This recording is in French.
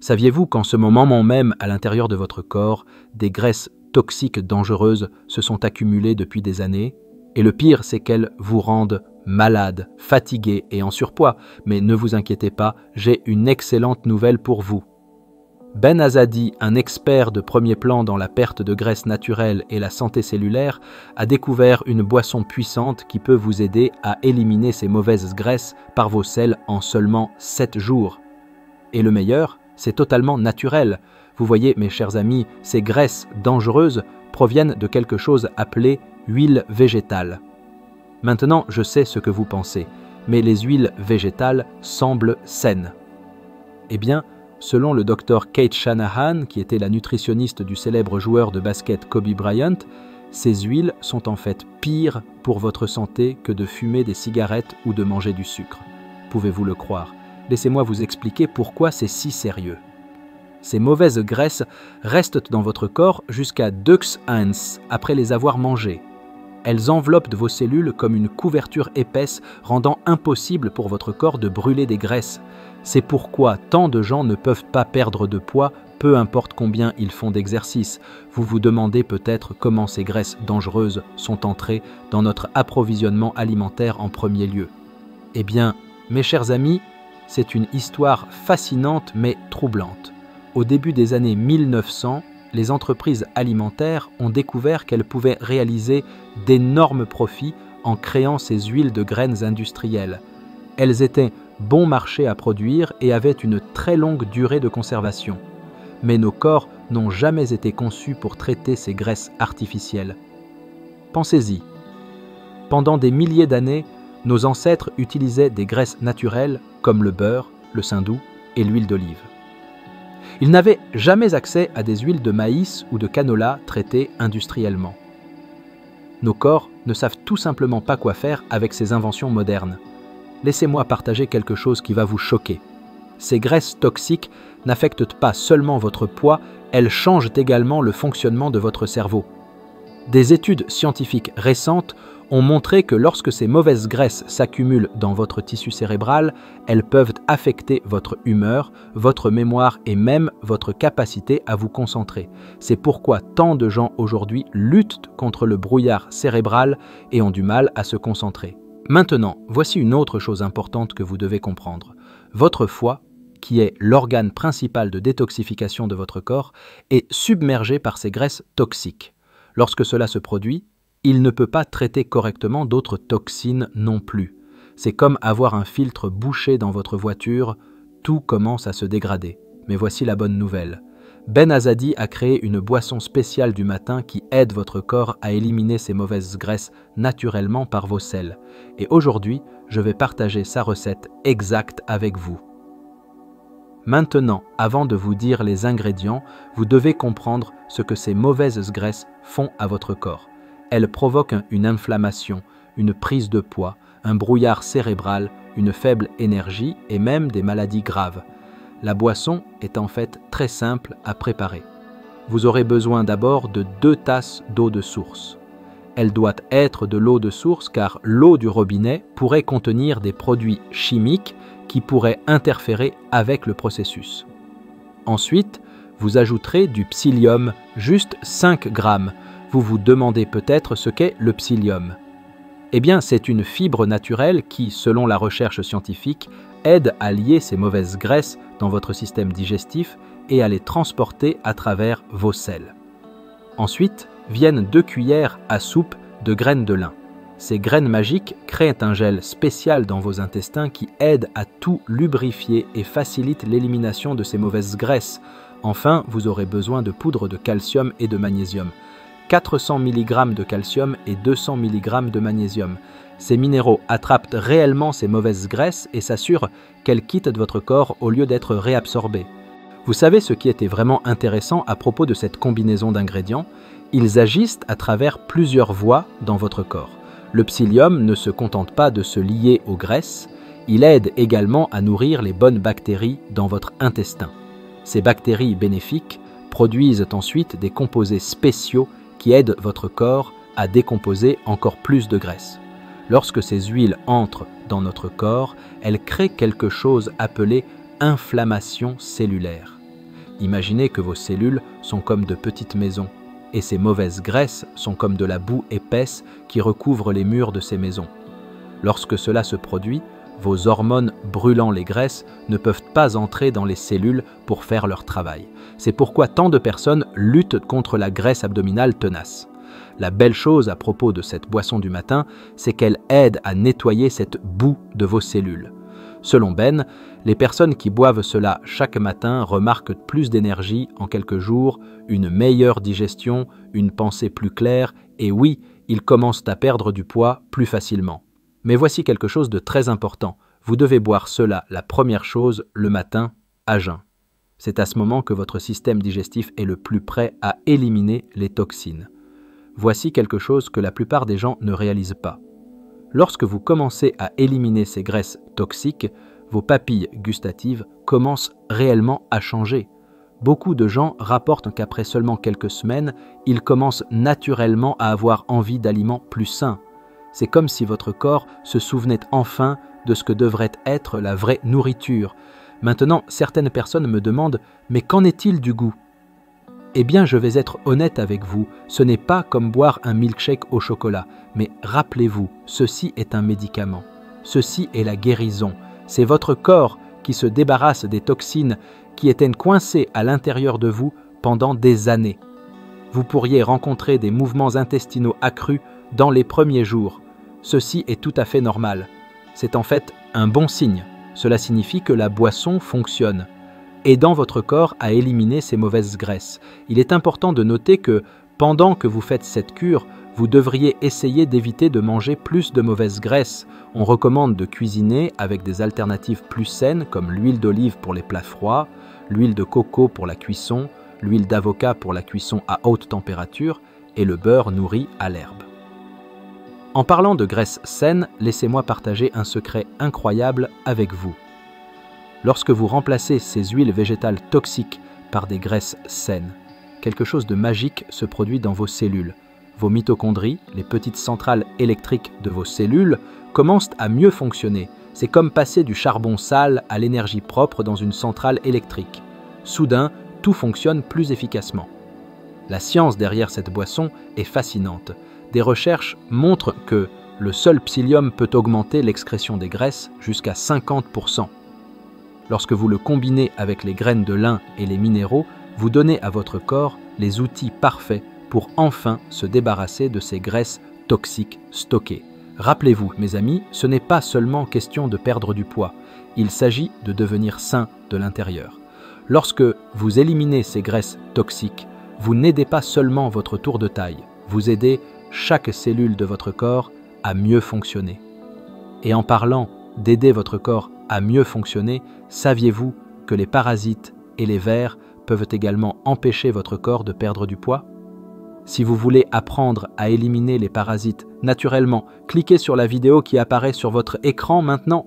Saviez-vous qu'en ce moment même, à l'intérieur de votre corps, des graisses toxiques dangereuses se sont accumulées depuis des années? Et le pire, c'est qu'elles vous rendent malade, fatigué et en surpoids. Mais ne vous inquiétez pas, j'ai une excellente nouvelle pour vous. Ben Azadi, un expert de premier plan dans la perte de graisse naturelle et la santé cellulaire, a découvert une boisson puissante qui peut vous aider à éliminer ces mauvaises graisses par vos selles en seulement 7 jours. Et le meilleur, c'est totalement naturel. Vous voyez, mes chers amis, ces graisses dangereuses proviennent de quelque chose appelé huile végétale. Maintenant, je sais ce que vous pensez, mais les huiles végétales semblent saines. Eh bien, selon le docteur Kate Shanahan, qui était la nutritionniste du célèbre joueur de basket Kobe Bryant, ces huiles sont en fait pires pour votre santé que de fumer des cigarettes ou de manger du sucre. Pouvez-vous le croire? Laissez-moi vous expliquer pourquoi c'est si sérieux. Ces mauvaises graisses restent dans votre corps jusqu'à 2 ans après les avoir mangées. Elles enveloppent vos cellules comme une couverture épaisse, rendant impossible pour votre corps de brûler des graisses. C'est pourquoi tant de gens ne peuvent pas perdre de poids, peu importe combien ils font d'exercice. Vous vous demandez peut-être comment ces graisses dangereuses sont entrées dans notre approvisionnement alimentaire en premier lieu. Eh bien, mes chers amis, c'est une histoire fascinante mais troublante. Au début des années 1900, les entreprises alimentaires ont découvert qu'elles pouvaient réaliser d'énormes profits en créant ces huiles de graines industrielles. Elles étaient bon marché à produire et avaient une très longue durée de conservation. Mais nos corps n'ont jamais été conçus pour traiter ces graisses artificielles. Pensez-y. Pendant des milliers d'années, nos ancêtres utilisaient des graisses naturelles comme le beurre, le saindoux et l'huile d'olive. Ils n'avaient jamais accès à des huiles de maïs ou de canola traitées industriellement. Nos corps ne savent tout simplement pas quoi faire avec ces inventions modernes. Laissez-moi partager quelque chose qui va vous choquer. Ces graisses toxiques n'affectent pas seulement votre poids, elles changent également le fonctionnement de votre cerveau. Des études scientifiques récentes ont montré que lorsque ces mauvaises graisses s'accumulent dans votre tissu cérébral, elles peuvent affecter votre humeur, votre mémoire et même votre capacité à vous concentrer. C'est pourquoi tant de gens aujourd'hui luttent contre le brouillard cérébral et ont du mal à se concentrer. Maintenant, voici une autre chose importante que vous devez comprendre. Votre foie, qui est l'organe principal de détoxification de votre corps, est submergé par ces graisses toxiques. Lorsque cela se produit, il ne peut pas traiter correctement d'autres toxines non plus. C'est comme avoir un filtre bouché dans votre voiture, tout commence à se dégrader. Mais voici la bonne nouvelle. Ben Azadi a créé une boisson spéciale du matin qui aide votre corps à éliminer ces mauvaises graisses naturellement par vos selles. Et aujourd'hui, je vais partager sa recette exacte avec vous. Maintenant, avant de vous dire les ingrédients, vous devez comprendre ce que ces mauvaises graisses font à votre corps. Elles provoquent une inflammation, une prise de poids, un brouillard cérébral, une faible énergie et même des maladies graves. La boisson est en fait très simple à préparer. Vous aurez besoin d'abord de 2 tasses d'eau de source. Elle doit être de l'eau de source car l'eau du robinet pourrait contenir des produits chimiques qui pourraient interférer avec le processus. Ensuite, vous ajouterez du psyllium, juste 5 grammes. Vous vous demandez peut-être ce qu'est le psyllium. Eh bien, c'est une fibre naturelle qui, selon la recherche scientifique, aide à lier ces mauvaises graisses dans votre système digestif et à les transporter à travers vos selles. Ensuite, viennent 2 cuillères à soupe de graines de lin. Ces graines magiques créent un gel spécial dans vos intestins qui aide à tout lubrifier et facilite l'élimination de ces mauvaises graisses. Enfin, vous aurez besoin de poudre de calcium et de magnésium. 400 mg de calcium et 200 mg de magnésium. Ces minéraux attrapent réellement ces mauvaises graisses et s'assurent qu'elles quittent de votre corps au lieu d'être réabsorbées. Vous savez ce qui était vraiment intéressant à propos de cette combinaison d'ingrédients? Ils agissent à travers plusieurs voies dans votre corps. Le psyllium ne se contente pas de se lier aux graisses, il aide également à nourrir les bonnes bactéries dans votre intestin. Ces bactéries bénéfiques produisent ensuite des composés spéciaux qui aident votre corps à décomposer encore plus de graisse. Lorsque ces huiles entrent dans notre corps, elles créent quelque chose appelé inflammation cellulaire. Imaginez que vos cellules sont comme de petites maisons, et ces mauvaises graisses sont comme de la boue épaisse qui recouvre les murs de ces maisons. Lorsque cela se produit, vos hormones brûlant les graisses ne peuvent pas entrer dans les cellules pour faire leur travail. C'est pourquoi tant de personnes luttent contre la graisse abdominale tenace. La belle chose à propos de cette boisson du matin, c'est qu'elle aide à nettoyer cette boue de vos cellules. Selon Ben, les personnes qui boivent cela chaque matin remarquent plus d'énergie en quelques jours, une meilleure digestion, une pensée plus claire, et oui, ils commencent à perdre du poids plus facilement. Mais voici quelque chose de très important. Vous devez boire cela la première chose le matin à jeun. C'est à ce moment que votre système digestif est le plus prêt à éliminer les toxines. Voici quelque chose que la plupart des gens ne réalisent pas. Lorsque vous commencez à éliminer ces graisses toxiques, vos papilles gustatives commencent réellement à changer. Beaucoup de gens rapportent qu'après seulement quelques semaines, ils commencent naturellement à avoir envie d'aliments plus sains. C'est comme si votre corps se souvenait enfin de ce que devrait être la vraie nourriture. Maintenant, certaines personnes me demandent « Mais qu'en est-il du goût ?» Eh bien, je vais être honnête avec vous, ce n'est pas comme boire un milkshake au chocolat, mais rappelez-vous, ceci est un médicament. Ceci est la guérison. C'est votre corps qui se débarrasse des toxines qui étaient coincées à l'intérieur de vous pendant des années. Vous pourriez rencontrer des mouvements intestinaux accrus dans les premiers jours. Ceci est tout à fait normal. C'est en fait un bon signe. Cela signifie que la boisson fonctionne, aidant votre corps à éliminer ces mauvaises graisses. Il est important de noter que pendant que vous faites cette cure, vous devriez essayer d'éviter de manger plus de mauvaises graisses. On recommande de cuisiner avec des alternatives plus saines comme l'huile d'olive pour les plats froids, l'huile de coco pour la cuisson, l'huile d'avocat pour la cuisson à haute température et le beurre nourri à l'herbe. En parlant de graisses saines, laissez-moi partager un secret incroyable avec vous. Lorsque vous remplacez ces huiles végétales toxiques par des graisses saines, quelque chose de magique se produit dans vos cellules. Vos mitochondries, les petites centrales électriques de vos cellules, commencent à mieux fonctionner. C'est comme passer du charbon sale à l'énergie propre dans une centrale électrique. Soudain, tout fonctionne plus efficacement. La science derrière cette boisson est fascinante. Des recherches montrent que le seul psyllium peut augmenter l'excrétion des graisses jusqu'à 50%. Lorsque vous le combinez avec les graines de lin et les minéraux, vous donnez à votre corps les outils parfaits pour enfin se débarrasser de ces graisses toxiques stockées. Rappelez-vous, mes amis, ce n'est pas seulement question de perdre du poids, il s'agit de devenir sain de l'intérieur. Lorsque vous éliminez ces graisses toxiques, vous n'aidez pas seulement votre tour de taille, vous aidez chaque cellule de votre corps à mieux fonctionner. Et en parlant d'aider votre corps à mieux fonctionner, saviez-vous que les parasites et les vers peuvent également empêcher votre corps de perdre du poids? Si vous voulez apprendre à éliminer les parasites naturellement, cliquez sur la vidéo qui apparaît sur votre écran maintenant